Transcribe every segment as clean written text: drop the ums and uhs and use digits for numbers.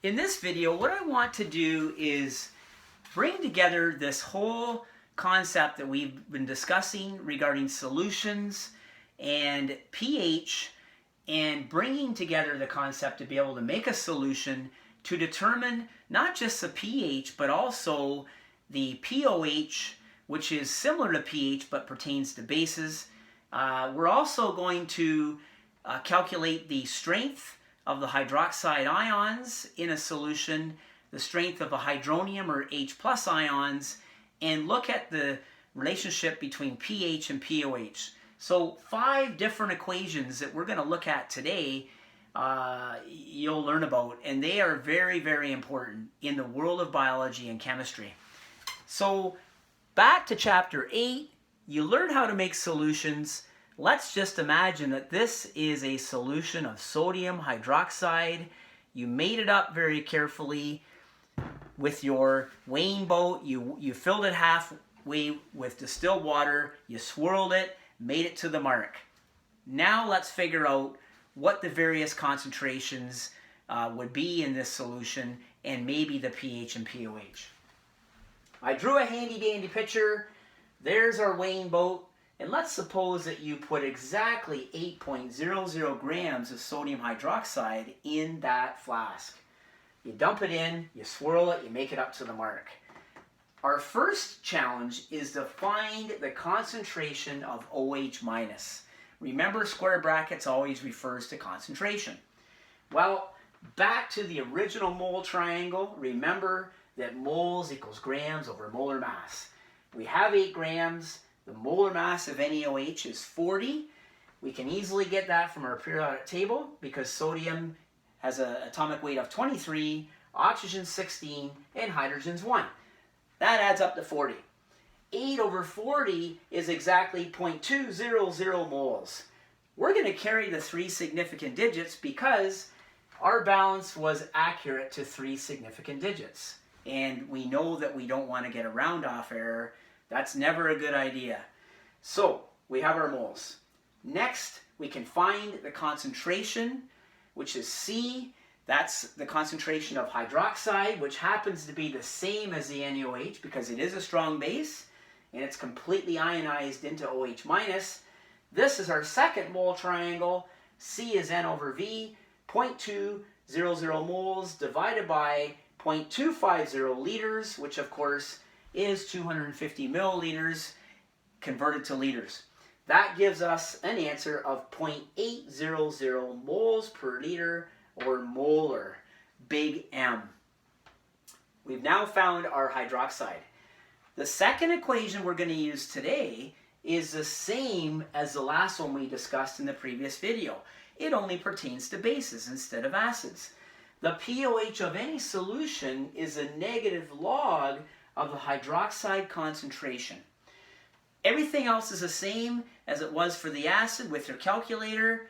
In this video, what I want to do is bring together this whole concept that we've been discussing regarding solutions and pH, and bringing together the concept to be able to make a solution to determine not just the pH but also the pOH, which is similar to pH but pertains to bases. We're also going to calculate the strength of the hydroxide ions in a solution, the strength of the hydronium or H plus ions, and look at the relationship between pH and pOH. So 5 different equations that we're going to look at today, you'll learn about, and they are very, very important in the world of biology and chemistry. So back to chapter 8, you learn how to make solutions. Let's just imagine that this is a solution of sodium hydroxide. You made it up very carefully with your weighing boat. You filled it halfway with distilled water. You swirled it, made it to the mark. Now let's figure out what the various concentrations would be in this solution, and maybe the pH and pOH. I drew a handy dandy picture. There's our weighing boat. And let's suppose that you put exactly 8.00 grams of sodium hydroxide in that flask. You dump it in, you swirl it, you make it up to the mark. Our first challenge is to find the concentration of OH minus. Remember, square brackets always refers to concentration. Well, back to the original mole triangle. Remember that moles equals grams over molar mass. We have 8 grams. The molar mass of NaOH is 40. We can easily get that from our periodic table because sodium has an atomic weight of 23, oxygen 16, and hydrogen's 1. That adds up to 40. 8 over 40 is exactly 0.200 moles. We're going to carry the 3 significant digits because our balance was accurate to 3 significant digits. And we know that we don't want to get a round-off error. That's never a good idea. So we have our moles. Next, we can find the concentration, which is C. That's the concentration of hydroxide, which happens to be the same as the NaOH because it is a strong base and it's completely ionized into OH minus. This is our second mole triangle. C is N over V, 0.200 moles divided by 0.250 liters, which of course is 250 milliliters converted to liters. That gives us an answer of 0.800 moles per liter, or molar, big M. We've now found our hydroxide. The second equation we're going to use today is the same as the last one we discussed in the previous video. It only pertains to bases instead of acids. The pOH of any solution is a negative log of the hydroxide concentration. Everything else is the same as it was for the acid with your calculator.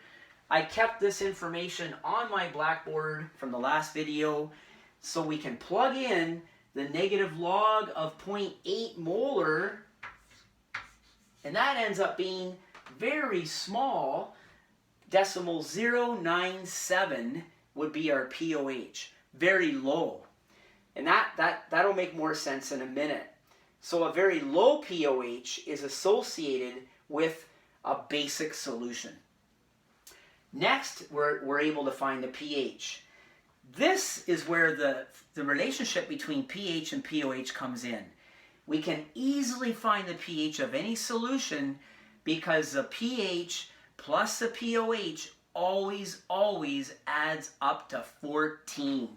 I kept this information on my blackboard from the last video so we can plug in the negative log of 0.8 molar, and that ends up being very small. Decimal 0.097 would be our pOH, very low. And that'll make more sense in a minute. So a very low pOH is associated with a basic solution. Next, we're able to find the pH. This is where the relationship between pH and pOH comes in. We can easily find the pH of any solution because the pH plus the pOH always adds up to 14.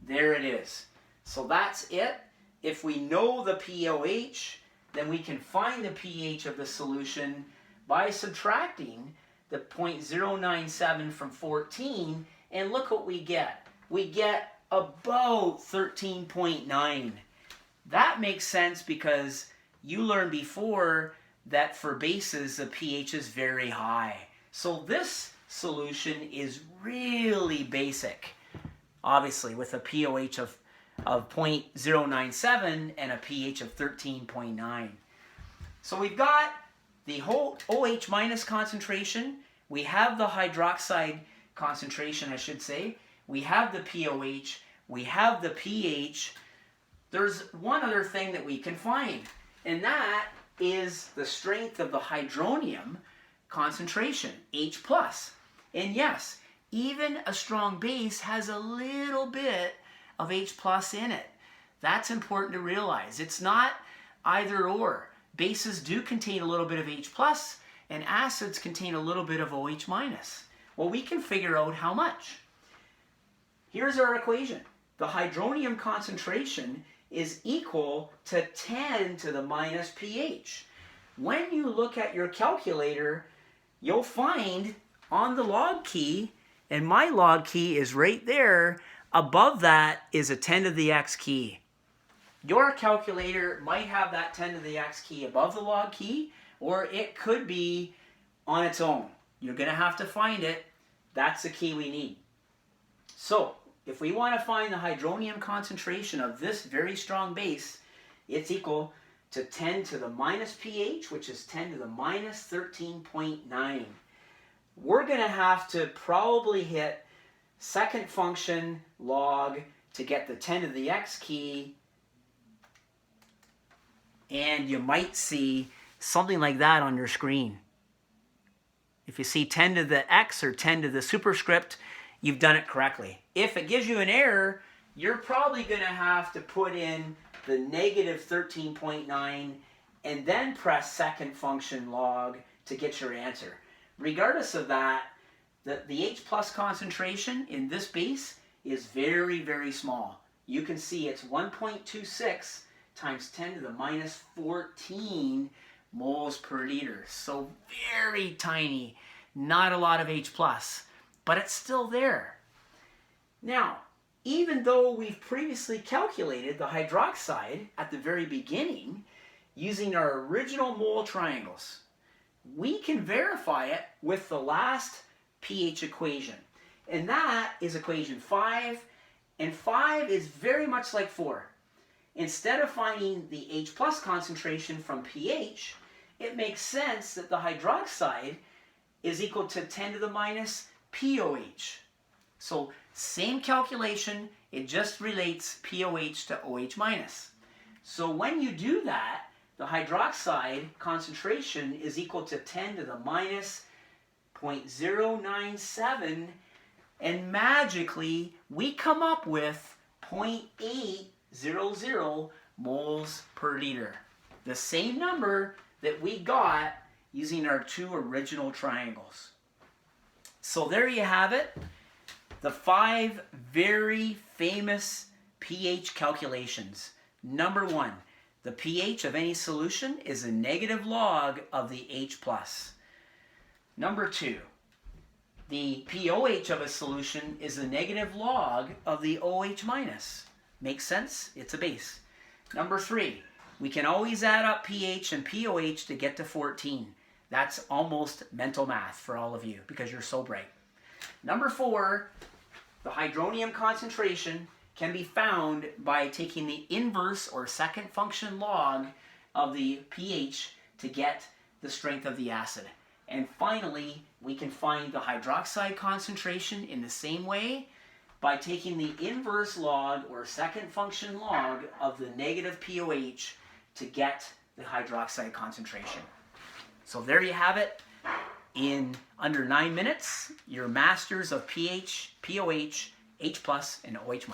There it is. So that's it. If we know the pOH, then we can find the pH of the solution by subtracting the 0.097 from 14, and look what we get. We get about 13.9. That makes sense because you learned before that for bases the pH is very high. So this solution is really basic, obviously, with a pOH of 0.097 and a pH of 13.9. So we've got the whole OH minus concentration. We have the hydroxide concentration, I should say. We have the pOH. we have the pH. There's one other thing that we can find, and that is the strength of the hydronium concentration, H+. And yes, even a strong base has a little bit of H+ in it. That's important to realize. It's not either or. Bases do contain a little bit of H+, and acids contain a little bit of OH-. Well, we can figure out how much. Here's our equation. The hydronium concentration is equal to 10 to the minus pH. When you look at your calculator, you'll find on the log key, and my log key is right there, above that is a 10 to the x key. Your calculator might have that 10 to the x key above the log key, or it could be on its own. You're going to have to find it. That's the key we need. So, if we want to find the hydronium concentration of this very strong base, it's equal to 10 to the minus pH, which is 10 to the minus 13.9. We're going to have to probably hit second function log to get the 10 to the x key, and you might see something like that on your screen. If you see 10 to the x or 10 to the superscript, you've done it correctly. If it gives you an error, you're probably going to have to put in the negative 13.9 and then press second function log to get your answer. Regardless of that, the H+ concentration in this base is very, very small. You can see it's 1.26 times 10 to the minus 14 moles per liter. So very tiny, not a lot of H+, but it's still there. Now, even though we've previously calculated the hydroxide at the very beginning using our original mole triangles, we can verify it with the last pH equation. And that is equation 5, and 5 is very much like 4. Instead of finding the H+ concentration from pH, it makes sense that the hydroxide is equal to 10 to the minus POH. So same calculation, it just relates POH to OH-. So when you do that, the hydroxide concentration is equal to 10 to the minus 0.097, and magically we come up with 0.800 moles per liter. The same number that we got using our two original triangles. So there you have it. The 5 very famous pH calculations. Number 1, the pH of any solution is a negative log of the H+. Number 2, the pOH of a solution is a negative log of the OH-. Makes sense? It's a base. Number 3, we can always add up pH and pOH to get to 14. That's almost mental math for all of you because you're so bright. Number 4, the hydronium concentration can be found by taking the inverse or second function log of the pH to get the strength of the acid. And finally, we can find the hydroxide concentration in the same way by taking the inverse log or second function log of the negative pOH to get the hydroxide concentration. So there you have it. In under 9 minutes, your masters of pH, pOH, H+, and OH-.